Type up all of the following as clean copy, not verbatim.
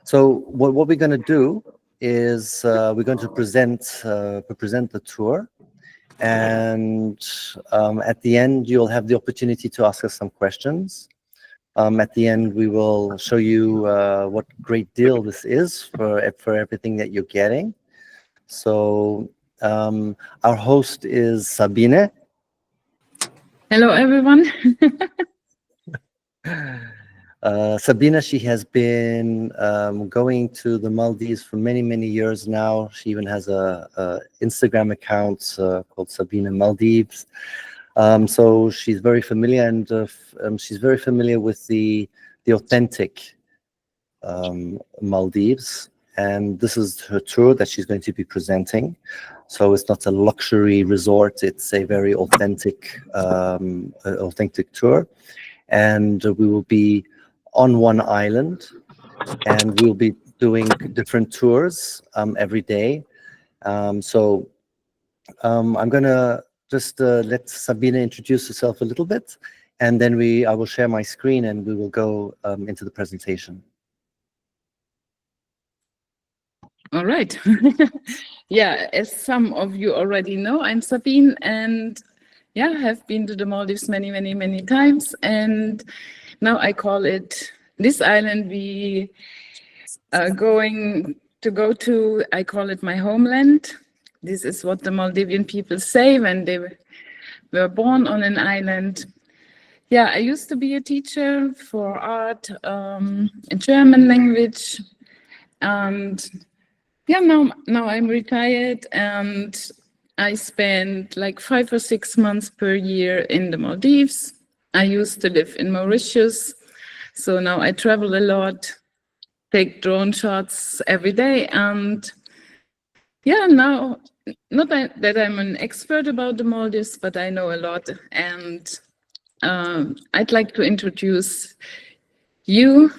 So what we're going to do is we're going to present the tour, and at the end you'll have the opportunity to ask us some questions. At the end we will show you what great deal this is for everything that you're getting. So our host is Sabine. Hello, everyone. Sabine, she has been going to the Maldives for many years now. She even has a Instagram account called Sabine Maldives. So she's very familiar, and she's very familiar with the authentic Maldives. And this is her tour that she's going to be presenting. So it's not a luxury resort; it's a very authentic tour. And we will be on one island, and we'll be doing different tours every day. So I'm gonna just let Sabine introduce herself a little bit, and then I will share my screen and we will go into the presentation. All right. Yeah, as some of you already know, I'm Sabine, and yeah, have been to the Maldives many times. And now I call it this island we are going to go to. I call it my homeland. This is what the Maldivian people say when they were born on an island. Yeah, I used to be a teacher for art and German language, and yeah, now I'm retired, and I spend like 5 or 6 months per year in the Maldives. I used to live in Mauritius, so now I travel a lot, take drone shots every day, and yeah, now not that I'm an expert about the Maldives, but I know a lot, and I'd like to introduce you.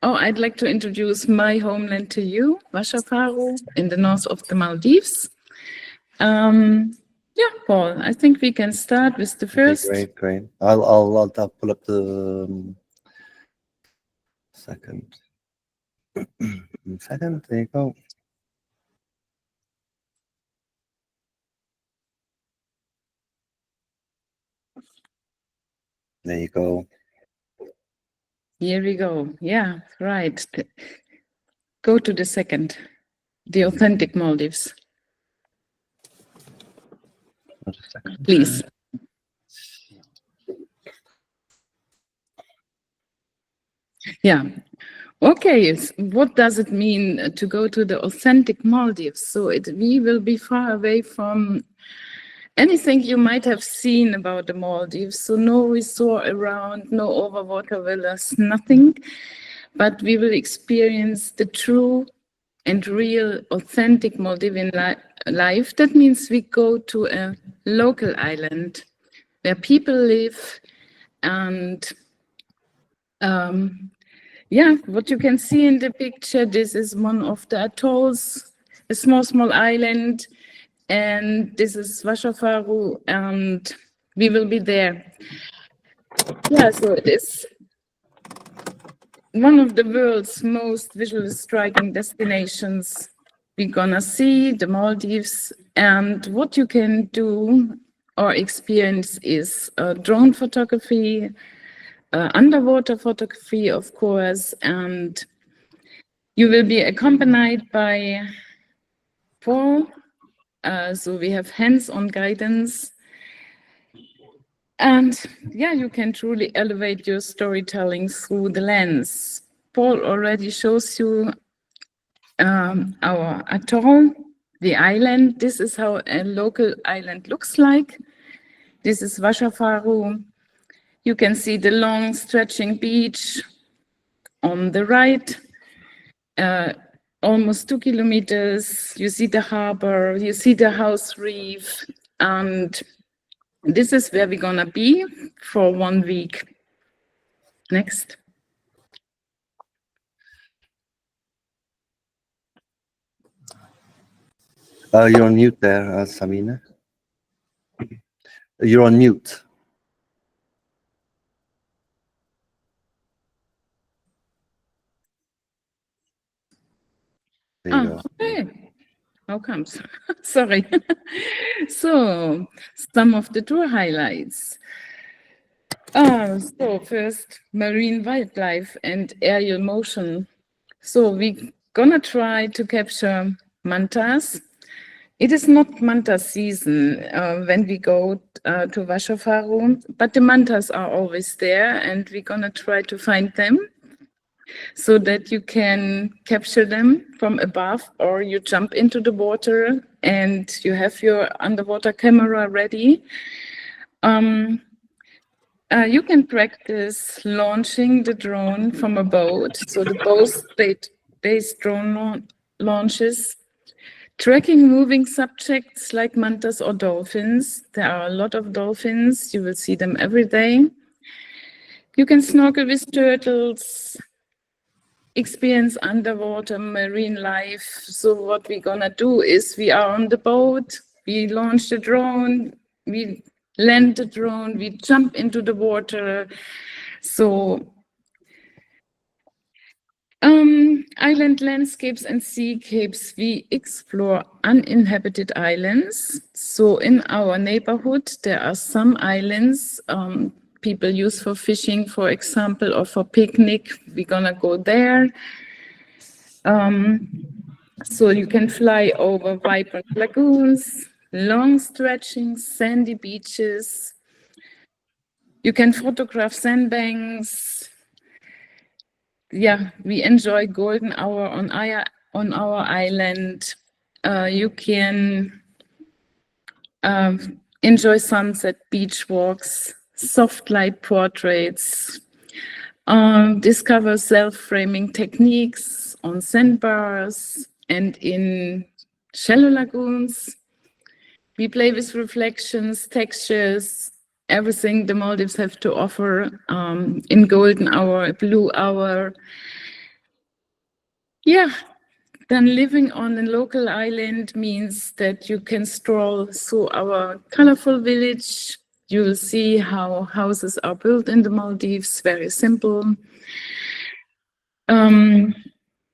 Oh, I'd like to introduce my homeland to you, Vashafaru, in the north of the Maldives. Yeah, Paul, I think we can start with the first. Okay, great. I'll pull up the second. Second, there you go. There you go. Here we go. Yeah, right. Go to the second, the authentic Maldives. Please. Yeah. Okay, what does it mean to go to the authentic Maldives? So we will be far away from anything you might have seen about the Maldives. So no resort around, no overwater villas, nothing. But we will experience the true and real authentic Maldivian life. That means we go to a local island where people live, and yeah, what you can see in the picture, this is one of the atolls, a small island, and this is Vashafaru, and we will be there. Yeah, so it is one of the world's most visually striking destinations. We're gonna see the Maldives, and what you can do or experience is drone photography, underwater photography, of course, and you will be accompanied by Paul. So we have hands-on guidance. And yeah, you can truly elevate your storytelling through the lens. Paul already shows you our atoll, the island. This is how a local island looks like. This is Vashafaru. You can see the long stretching beach on the right, almost 2 kilometers. You see the harbor, you see the house reef, and this is where we're gonna be for 1 week. Next. You're on mute there, Sabine. You're on mute. There you go. Okay. How comes? Sorry. So, some of the tour highlights. So first, marine wildlife and aerial motion. So we're gonna try to capture mantas. It is not manta season when we go to Vashafaru, but the mantas are always there, and we're gonna try to find them so that you can capture them from above, or you jump into the water and you have your underwater camera ready. You can practice launching the drone from a boat, so the boat-based drone launches, tracking moving subjects like mantas or dolphins. There are a lot of dolphins, you will see them every day. You can snorkel with turtles, experience underwater marine life. So what we're gonna do is we are on the boat, we launch the drone, we land the drone, we jump into the water. So island landscapes and seascapes, we explore uninhabited islands. So in our neighborhood, there are some islands people use for fishing, for example, or for picnic. We're gonna go there. So you can fly over vibrant lagoons, long stretching sandy beaches. You can photograph sandbanks. Yeah, we enjoy golden hour on our island. You can enjoy sunset beach walks, soft light portraits, discover self-framing techniques on sandbars and in shallow lagoons. We play with reflections, textures, everything the Maldives have to offer in golden hour, blue hour. Yeah, then living on a local island means that you can stroll through our colorful village. You will see how houses are built in the Maldives, very simple.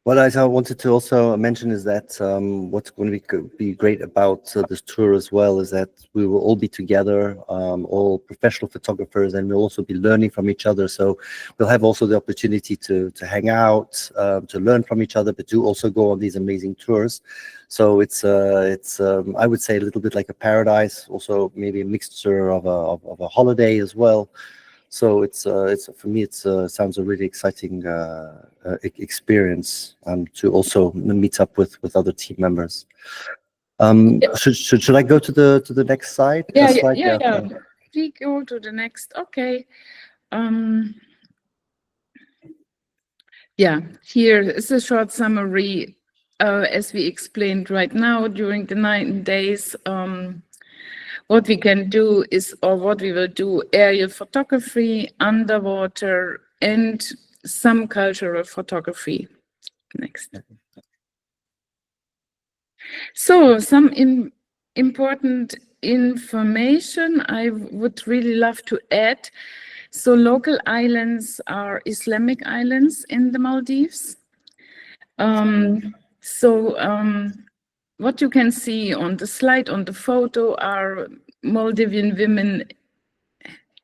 What I wanted to also mention is that what's going to be great about this tour as well is that we will all be together, all professional photographers, and we'll also be learning from each other. So we'll have also the opportunity to hang out, to learn from each other, but to also go on these amazing tours. So it's I would say a little bit like a paradise, also maybe a mixture of a holiday as well. So it's for me, it sounds a really exciting experience to also meet up with other team members. Should I go to the next slide? Yeah. We go to the next. Okay. Yeah, here is a short summary. As we explained right now, during the 9 days, what we can do is, or what we will do, aerial photography, underwater, and some cultural photography. Next. So some important information I would really love to add. So local islands are Islamic islands in the Maldives. What you can see on the slide, on the photo, are Maldivian women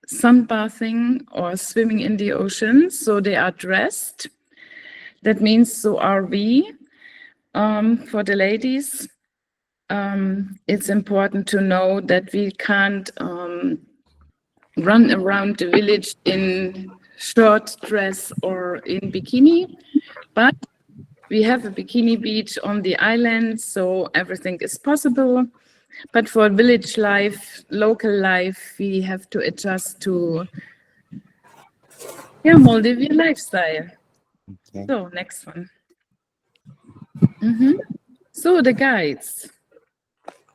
sunbathing or swimming in the ocean. So they are dressed. That means so are we. For the ladies, it's important to know that we can't run around the village in short dress or in bikini, but we have a bikini beach on the island, so everything is possible. But for village life, local life, we have to adjust to Maldivian lifestyle. Okay. So next one. So the guides.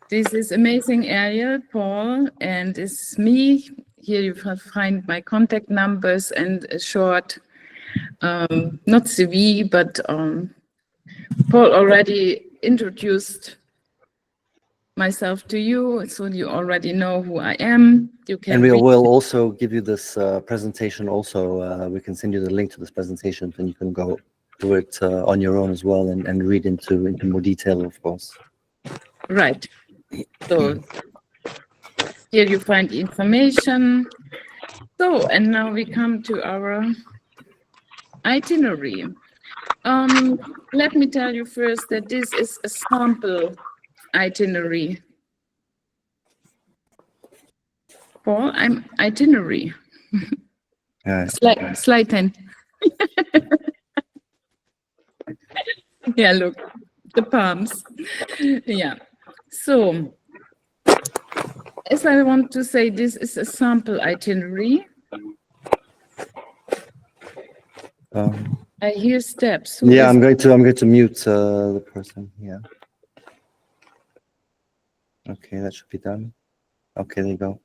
This is amazing area, Paul, and it's me. Here you find my contact numbers and a short, not CV, but Paul already introduced myself to you, so you already know who I am. You can. And we will also give you this presentation. Also, we can send you the link to this presentation, and you can go do it on your own as well and read into more detail, of course. Right. So here you find information. So, and now we come to our itinerary. Let me tell you first that this is a sample itinerary. Paul, I'm itinerary. Yeah. Slide 10. Yeah, look, the palms. Yeah. So, as I want to say, this is a sample itinerary. I hear steps. Yeah, I'm going to mute the person. Yeah. Okay, that should be done. Okay, there you go.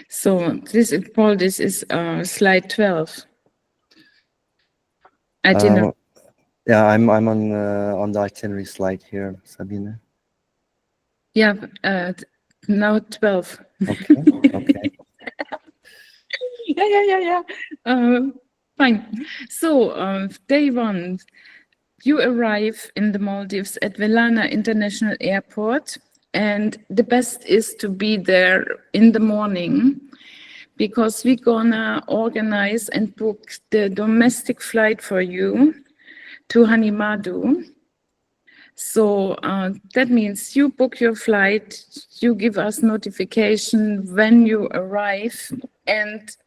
So this is Paul. This is slide 12. Itinerary. Yeah, I'm on the itinerary slide here, Sabine. Yeah, now 12. Okay. Okay. Yeah. Fine. So day 1, you arrive in the Maldives at Velana International Airport, and the best is to be there in the morning, because we're gonna organize and book the domestic flight for you to Hanimadu. So that means you book your flight, you give us notification when you arrive, and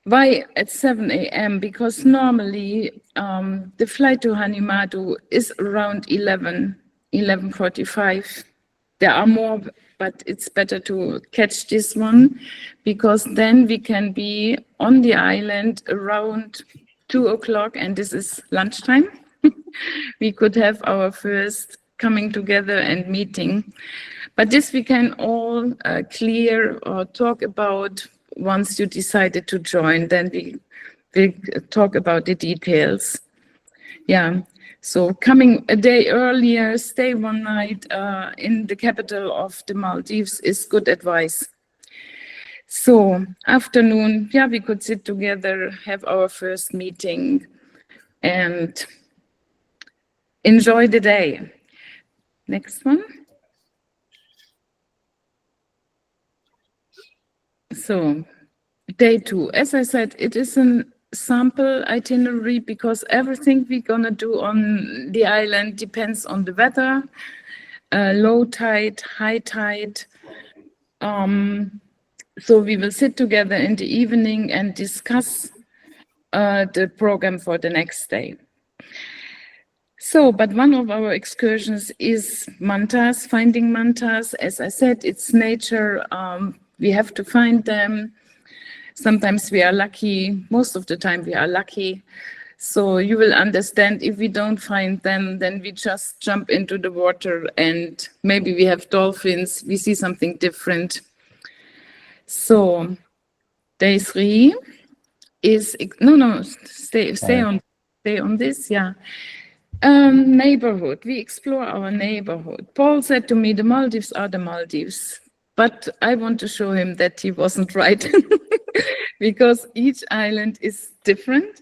why at 7 a.m.? Because normally the flight to Hanimadu is around 11:45. There are more, but it's better to catch this one, because then we can be on the island around 2 o'clock, and this is lunchtime. We could have our first coming together and meeting. But this we can all clear or talk about once you decided to join. Then we talk about the details. Yeah. So coming a day earlier, stay one night in the capital of the Maldives is good advice. So afternoon, yeah, we could sit together, have our first meeting, and enjoy the day. Next one. So day 2, as I said, it is a sample itinerary, because everything we're gonna do on the island depends on the weather, low tide, high tide. So we will sit together in the evening and discuss the program for the next day. So, but one of our excursions is mantas, finding mantas. As I said, it's nature. We have to find them. Sometimes we are lucky. Most of the time we are lucky. So you will understand, if we don't find them, then we just jump into the water and maybe we have dolphins. We see something different. So day 3 is, stay on this, yeah. Neighborhood. We explore our neighborhood. Paul said to me, the Maldives are the Maldives. But I want to show him that he wasn't right, because each island is different.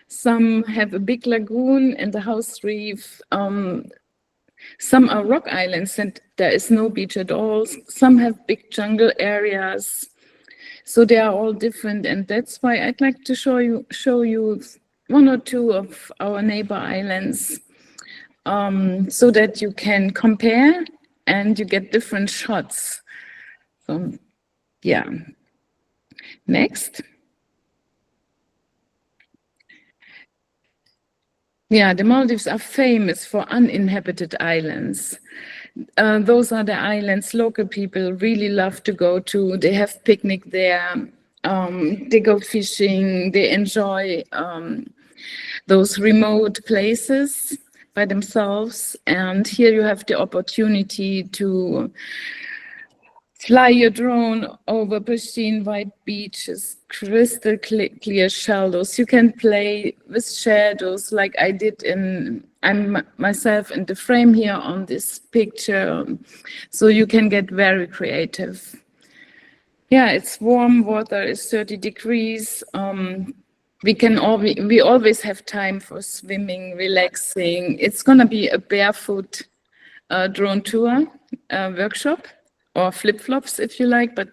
Some have a big lagoon and a house reef. Some are rock islands and there is no beach at all. Some have big jungle areas. So they are all different, and that's why I'd like to show you 1 or 2 of our neighbor islands, so that you can compare and you get different shots. So, yeah. Next. Yeah, the Maldives are famous for uninhabited islands. Those are the islands local people really love to go to. They have picnic there. They go fishing. They enjoy those remote places by themselves. And here you have the opportunity to fly your drone over pristine white beaches, crystal clear shallows. You can play with shadows like I did I'm myself in the frame here on this picture. So you can get very creative. yeah, it's warm. Water is 30 degrees. We always have time for swimming, relaxing. It's gonna be a barefoot drone tour workshop, or flip-flops if you like, but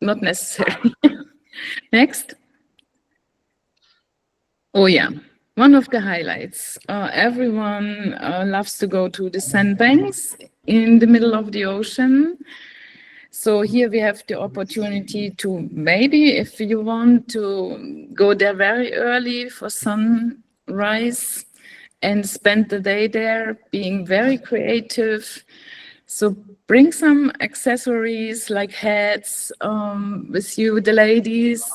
not necessary. Next. Oh yeah, one of the highlights. Everyone loves to go to the sandbanks in the middle of the ocean. So here we have the opportunity to, maybe if you want to, go there very early for sunrise and spend the day there being very creative. So bring some accessories like hats with you, the ladies,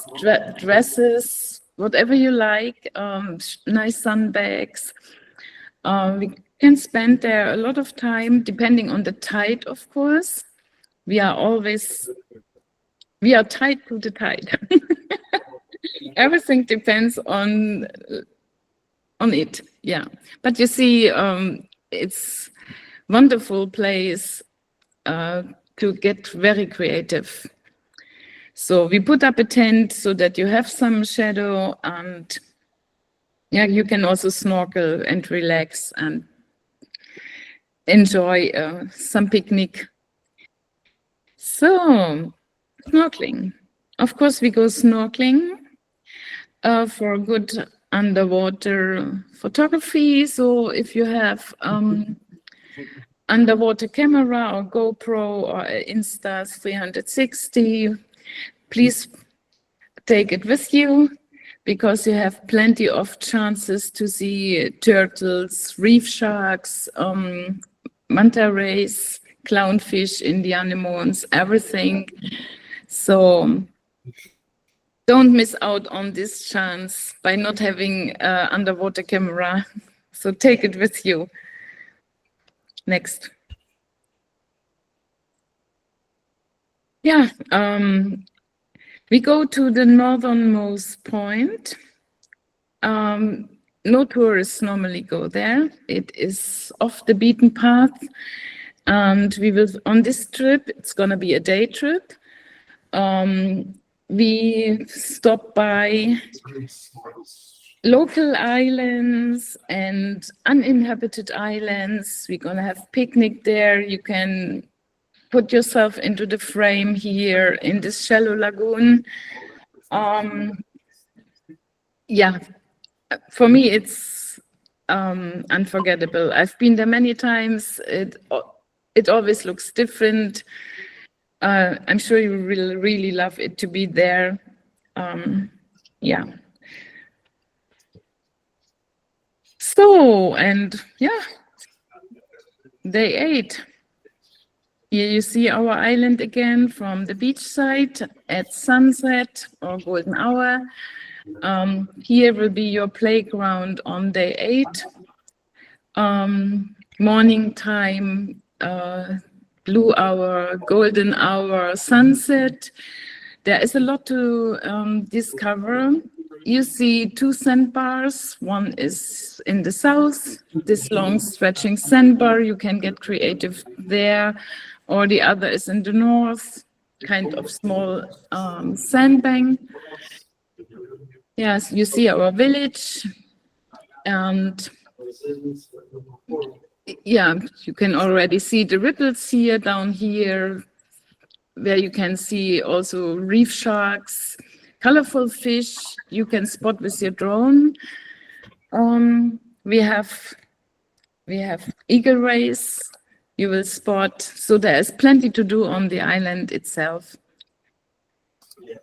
dresses, whatever you like, nice sunbags. We can spend there a lot of time, depending on the tide, of course. We are tied to the tide. Everything depends on it, yeah. But you see, it's wonderful place to get very creative. So we put up a tent so that you have some shadow, and yeah, you can also snorkel and relax and enjoy some picnic. So snorkeling. Of course, we go snorkeling for good underwater photography. So if you have underwater camera or GoPro or Insta's 360, please take it with you, because you have plenty of chances to see turtles, reef sharks, manta rays, clownfish, Indian anemones, everything. So don't miss out on this chance by not having an underwater camera. So take it with you. Next. Yeah, we go to the northernmost point. No tourists normally go there. It is off the beaten path. And we will, on this trip, it's going to be a day trip. We stop by local islands and uninhabited islands. We're going to have picnic there. You can put yourself into the frame here in this shallow lagoon. Yeah, for me, it's unforgettable. I've been there many times. It always looks different. I'm sure you will really love it to be there. Yeah. So, and yeah, day 8. Here you see our island again from the beach side at sunset or golden hour. Here will be your playground on day 8. Morning time, blue hour, golden hour, sunset. There is a lot to discover. You see 2 sandbars. One is in the south, this long stretching sandbar. You can get creative there. Or the other is in the north, kind of small sandbank. Yes, you see our village. And yeah, you can already see the ripples here, down here, where you can see also reef sharks, colorful fish you can spot with your drone. We have eagle rays you will spot. So there's plenty to do on the island itself.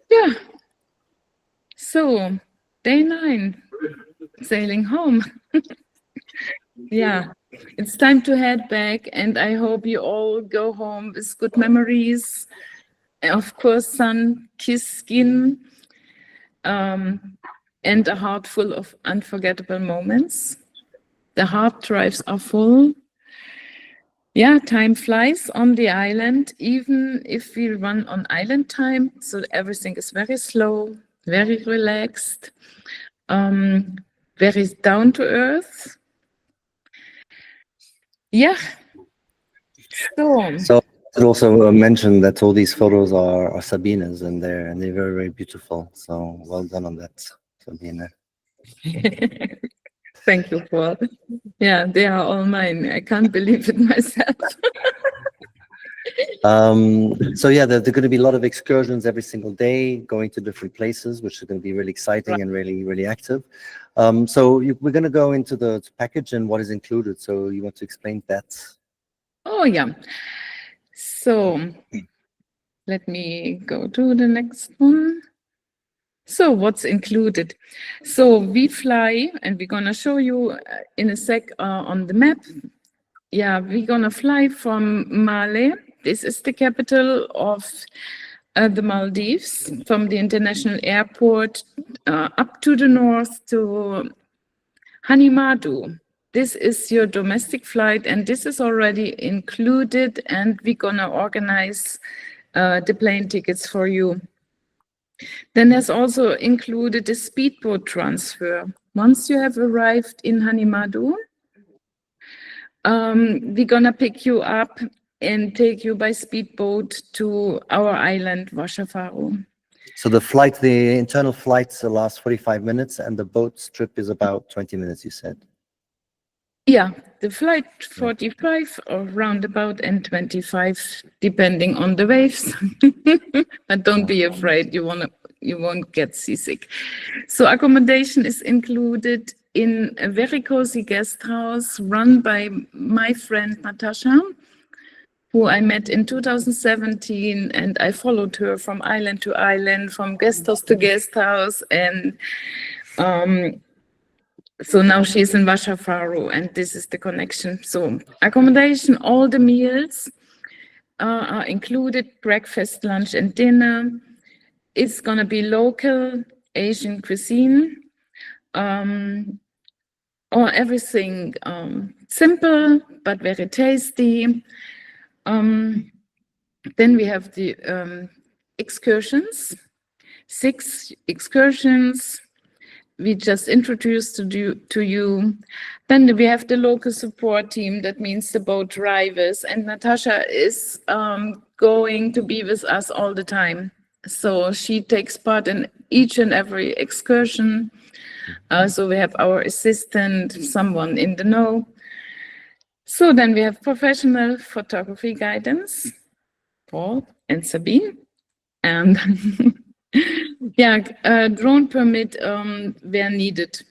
Yeah. So day 9, sailing home. Yeah, it's time to head back, and I hope you all go home with good memories. Of course, sun-kissed skin, and a heart full of unforgettable moments. The hard drives are full. Yeah, time flies on the island, even if we run on island time. So everything is very slow, very relaxed, very down to earth. Yeah. So should also mention that all these photos are Sabine's, and they're very, very beautiful. So well done on that, Sabine. Thank you, Paul. Yeah, they are all mine. I can't believe it myself. So yeah, there are going to be a lot of excursions every single day, going to different places, which is going to be really exciting and really, really active. We're going to go into the package and what is included. So you want to explain that? Oh, yeah. So let me go to the next one. So what's included? So we fly, and we're going to show you in a sec on the map. Yeah, we're going to fly from Male. This is the capital of the Maldives, from the international airport up to the north to Hanimadu. This is your domestic flight, and this is already included, and we're going to organize the plane tickets for you. Then there's also included a speedboat transfer. Once you have arrived in Hanimadu, we're going to pick you up and take you by speedboat to our island, Vashafaru. So the internal flights last 45 minutes, and the boat trip is about 20 minutes, you said? Yeah, the flight 45 or roundabout and 25, depending on the waves. But don't be afraid, you won't get seasick. So accommodation is included in a very cozy guest house run by my friend Natasha, who I met in 2017, and I followed her from island to island, from guest house to guest house, and so now she's in Vashafaru, and this is the connection. So accommodation, all the meals are included, breakfast, lunch, and dinner. It's going to be local Asian cuisine, or everything simple but very tasty. Then we have the excursions, 6 excursions. We just introduced to you. Then we have the local support team, that means the boat drivers, and Natasha is going to be with us all the time. So she takes part in each and every excursion. So we have our assistant, someone in the know. So then we have professional photography guidance, Paul and Sabine, and yeah, drone permit where needed.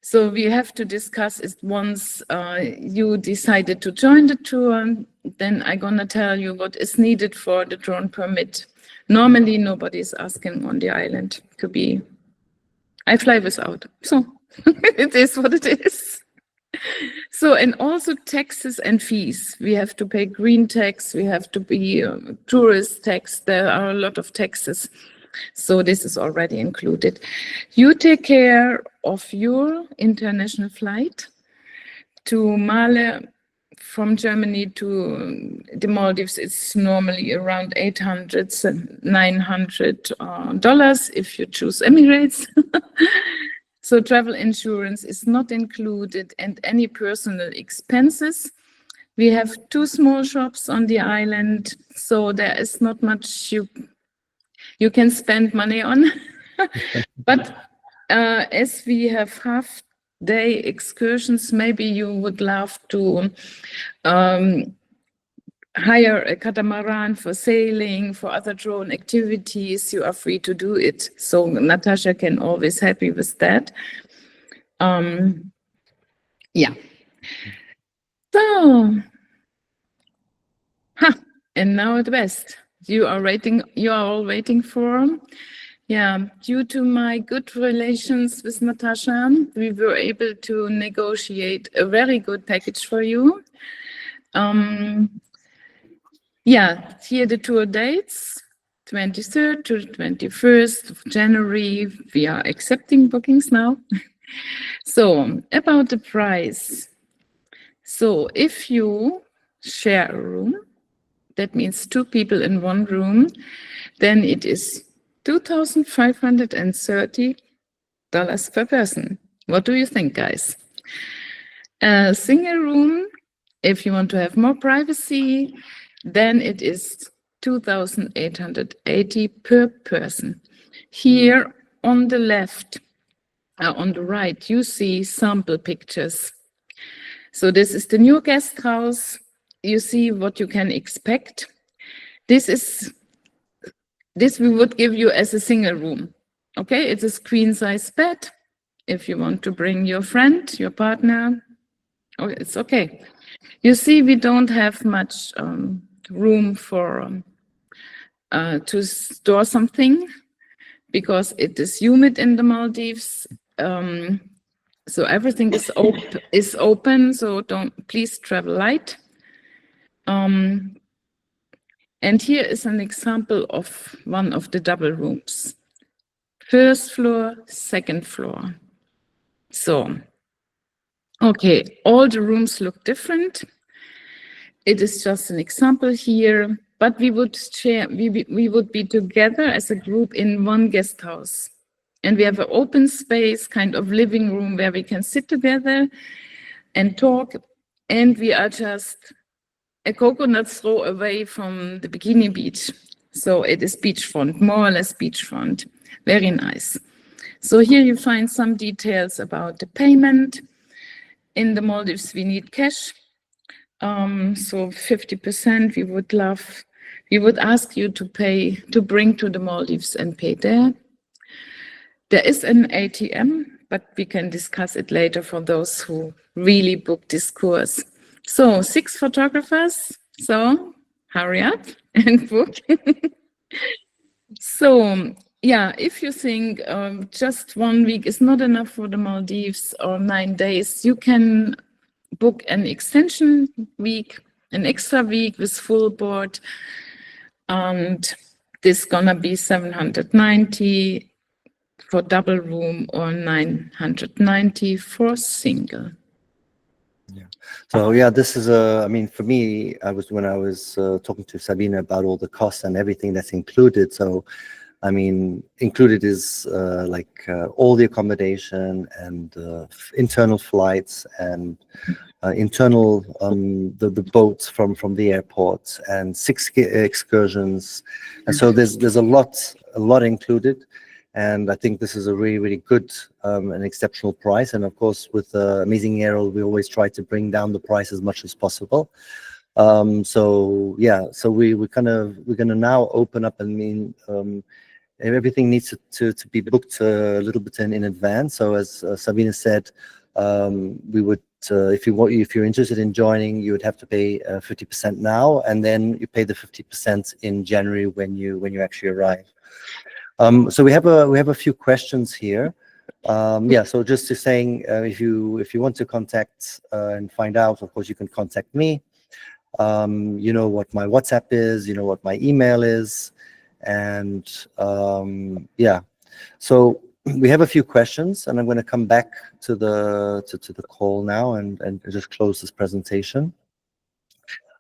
So we have to discuss it once you decided to join the tour. Then I'm gonna tell you what is needed for the drone permit. Normally, nobody is asking on the island to be. I fly without, so it is what it is. So, and also taxes and fees. We have to pay green tax, we have to pay tourist tax. There are a lot of taxes. So this is already included. You take care of your international flight to Male from Germany to the Maldives. It's normally around $800, $900 if you choose Emirates. So travel insurance is not included, and any personal expenses. We have 2 small shops on the island, so there is not much you can spend money on. But as we have half-day excursions, maybe you would love to hire a catamaran for sailing, for other drone activities. You are free to do it. So Natasha can always help you with that. Yeah. So, and now the best. You are all waiting for. Yeah, due to my good relations with Natasha, we were able to negotiate a very good package for you. Yeah, here the tour dates, 23rd to 21st of January. We are accepting bookings now. So about the price. So if you share a room, that means 2 people in one room, then it is $2,530 per person. What do you think, guys? A single room, if you want to have more privacy, then it is 2,880 per person. Here on the left, on the right, you see sample pictures. So this is the new guest house. You see what you can expect. This we would give you as a single room. Okay, it's a queen size bed. If you want to bring your friend, your partner, oh, it's okay. You see, we don't have much room for to store something because it is humid in the Maldives. So everything is open. So please travel light. And here is an example of one of the double rooms. First floor, second floor. So, okay, all the rooms look different. It is just an example here, but we would share, we would be together as a group in one guest house. And we have an open space, kind of living room where we can sit together and talk. And we are just a coconut throw away from the Bikini Beach. So it is beachfront, more or less beachfront. Very nice. So here you find some details about the payment. In the Maldives, we need cash. So 50% we would ask you to bring to the Maldives and pay there. There is an ATM, but we can discuss it later for those who really book this course. So 6 photographers, so hurry up and book. So yeah, if you think just 1 week is not enough for the Maldives or 9 days, you can book an extension week, an extra week with full board. And this gonna be 790 for double room or 990 for single. Yeah. So yeah, this is I mean, for me, when I was talking to Sabine about all the costs and everything that's included. So, I mean, included is like all the accommodation and internal flights and internal the boats from the airport and 6 excursions, and so there's a lot included. And I think this is a really, really good and exceptional price. And of course, with Amazing Gerold, we always try to bring down the price as much as possible. So yeah, so we're gonna now open up. I mean, everything needs to be booked a little bit in advance. So as Sabine said, we would if you're interested in joining, you would have to pay 50% now, and then you pay the 50% in January when you actually arrive. So we have a few questions here. Yeah, so just to saying, if you want to contact and find out, of course you can contact me. You know what my WhatsApp is, you know what my email is, and yeah. So we have a few questions, and I'm going to come back to the call now and just close this presentation.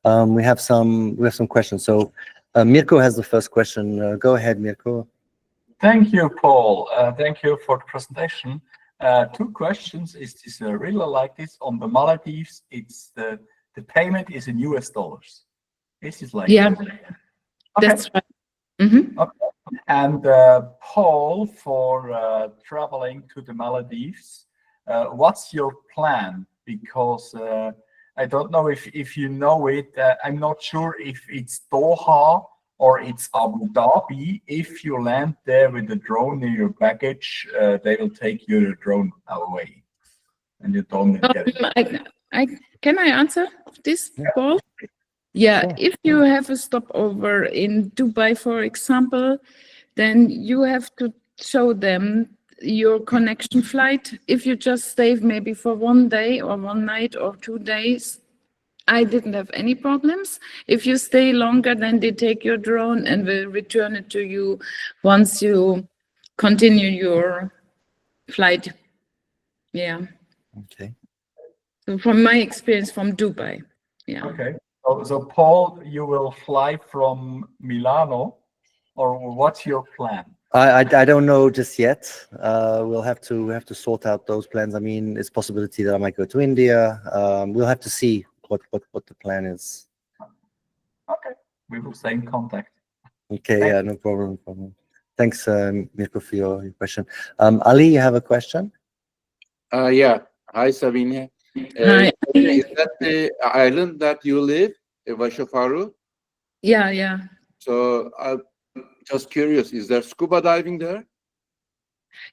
We have some questions. So Mirko has the first question. Go ahead, Mirko. Thank you, Paul. Thank you for the presentation. 2 questions. Is this really like this on the Maldives? It's the payment is in US dollars. Is this like yeah, okay. That's right. Mm-hmm. Okay. And Paul, for traveling to the Maldives, what's your plan? Because I don't know if you know it. I'm not sure if it's Doha or it's Abu Dhabi. If you land there with a drone in your baggage, they will take your drone away, and you don't get it. Can I answer this, Yeah. Paul? Yeah, Sure. if you have a stopover in Dubai, for example, then you have to show them your connection flight. If you just stay maybe for 1 day or 1 night or 2 days, I didn't have any problems. If you stay longer, then they take your drone and will return it to you once you continue your flight. Yeah. Okay. So from my experience from Dubai. Yeah. Okay. So Paul, you will fly from Milano, or what's your plan? I don't know just yet. We'll have to sort out those plans. I mean, it's a possibility that I might go to India. We'll have to see what the plan is. Okay, we will stay in contact. Okay, Thank yeah, no problem, no problem. Thanks, Mirko, for your question. Ali, you have a question? Yeah. Hi, Sabine. Hi. Is that the island that you live, Vashafaru? Yeah, yeah. So I'm just curious, is there scuba diving there?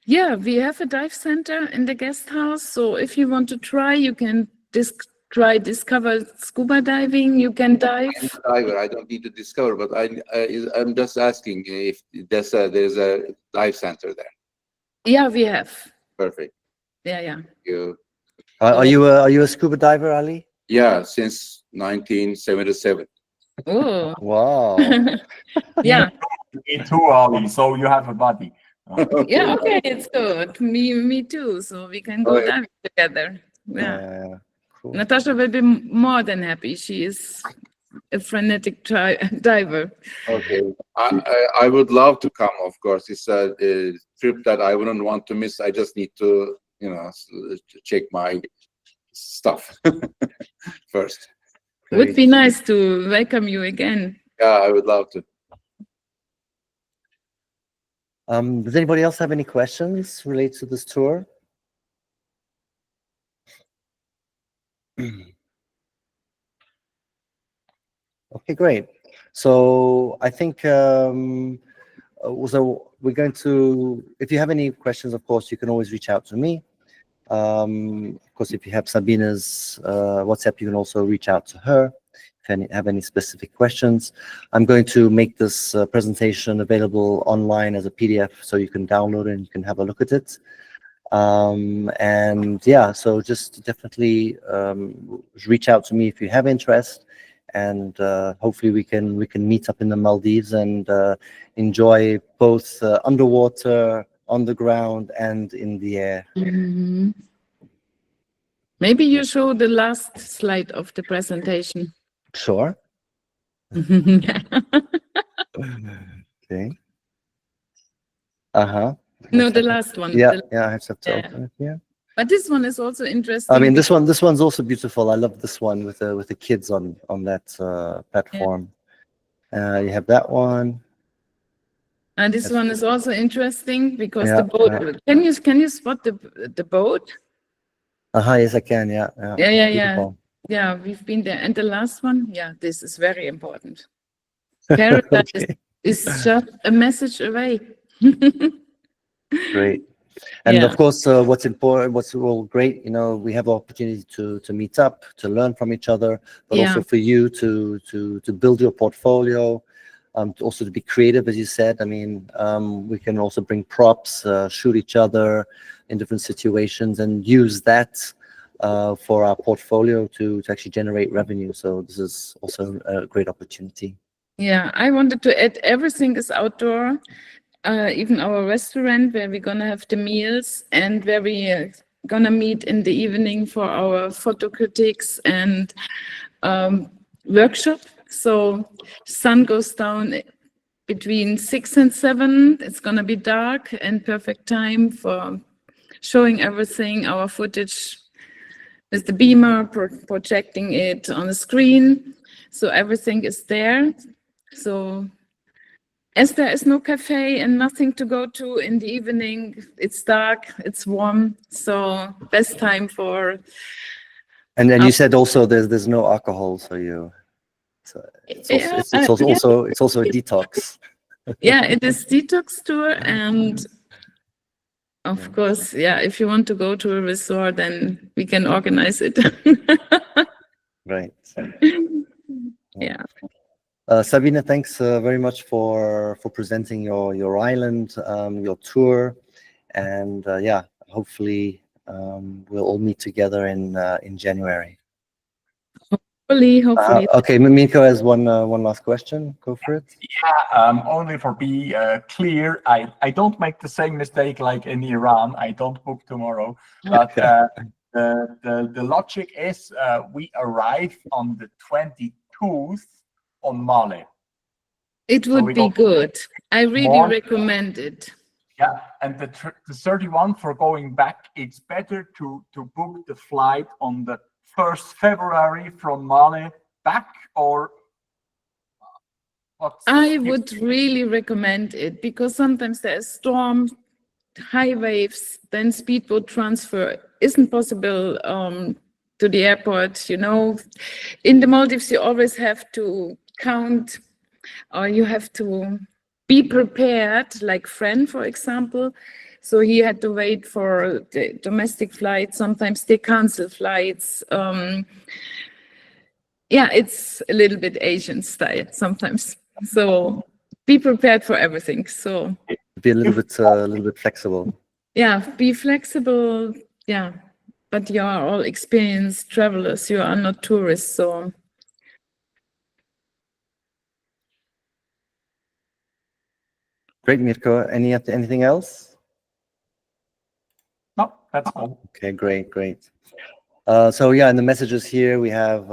Yeah, we have a dive center in the guest house. So if you want to try, you can try discover scuba diving. You can dive. I'm a diver. I don't need to discover, but I'm just asking if there's a dive center there. Yeah, we have. Perfect. Yeah. You, Are you a scuba diver, Ali? yeah, since 1977. Oh. Wow. Yeah. Me too, Ali. So you have a buddy. Yeah, okay, it's good. Me too. So we can go Oh, yeah. diving together. Yeah. Yeah, cool. Natasha will be more than happy. She is a frenetic diver. Okay. I would love to come, of course. It's a trip that I wouldn't want to miss. I just need to, check my stuff first. Would be nice to welcome you again. Yeah, I would love to. Does anybody else have any questions related to this tour? Okay, great. So I think so we're going to, if you have any questions, of course, you can always reach out to me. Of course, if you have Sabine's WhatsApp, you can also reach out to her if you have any specific questions. I'm going to make this presentation available online as a PDF, so you can download it and you can have a look at it. And yeah, so just definitely reach out to me if you have interest, and hopefully we can meet up in the Maldives and enjoy both underwater, on the ground, and in the air. Mhm. Maybe you show the last slide of the presentation. Sure. Okay. No, the last one. Yeah, I have to open it here. But this one is also interesting. I mean, this one's also beautiful. I love this one with the kids on that platform. You have that one. And this one is also interesting because Yeah, the boat. Can you spot the boat? Yes, I can. Yeah. Yeah. Yeah, we've been there. And the last one, yeah, this is very important. Paradise is just a message away. Great. And of course, what's important, what's all great, we have the opportunity to meet up, to learn from each other, but also for you to build your portfolio, also to be creative, as you said. I mean, we can also bring props, shoot each other in different situations, and use that for our portfolio to actually generate revenue. So this is also a great opportunity. Yeah, I wanted to add everything is outdoor. Even our restaurant where we're gonna have the meals and where we gonna meet in the evening for our photo critiques and workshop. So sun goes down between 6 and 7. It's gonna be dark and perfect time for showing everything, our footage with the beamer, projecting it on the screen. So everything is there. So as there is no cafe and nothing to go to in the evening, it's dark, it's warm, so best time for. And then you said also there's no alcohol, so it's also a detox. Yeah, it is detox tour, and of course, if you want to go to a resort, then we can organize it. Right. Yeah. Sabine, thanks very much for presenting your island, your tour, and hopefully we'll all meet together in January. Hopefully. Okay, Mirko has one last question. Go for it. Yeah, only for be clear, I don't make the same mistake like in Iran. I don't book tomorrow, but the logic is we arrive on the 22nd on Mali. It would be good. I really recommend it. Yeah, and the 31 for going back, it's better to book the flight on the 1st February from Mali back, or I would really recommend it because sometimes there's storm, high waves, then speedboat transfer isn't possible to the airport. You know, in the Maldives, you always have to count, or you have to be prepared, like Fran, for example. So he had to wait for the domestic flights. Sometimes they cancel flights. Yeah, it's a little bit Asian style sometimes. So be prepared for everything. So Be a little bit flexible. yeah, be flexible. Yeah, but you are all experienced travelers. You are not tourists. So Great, Mirko. Anything else? No, that's all. Okay, great. So yeah, in the messages here we have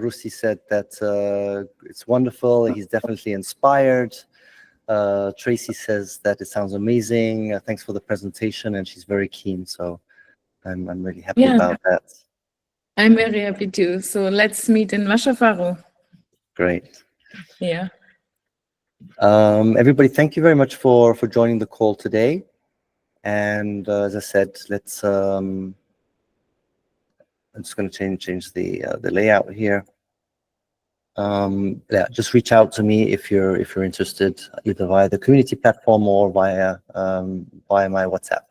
Rusty said that it's wonderful. He's definitely inspired. Tracy says that it sounds amazing. Thanks for the presentation, and she's very keen. So I'm really happy about that. I'm very happy too. So let's meet in Vashafaru. Great. Yeah. Everybody, thank you very much for joining the call today. And as I said, let's. I'm just going to change the layout here. Yeah, just reach out to me if you're interested, either via the community platform or via my WhatsApp.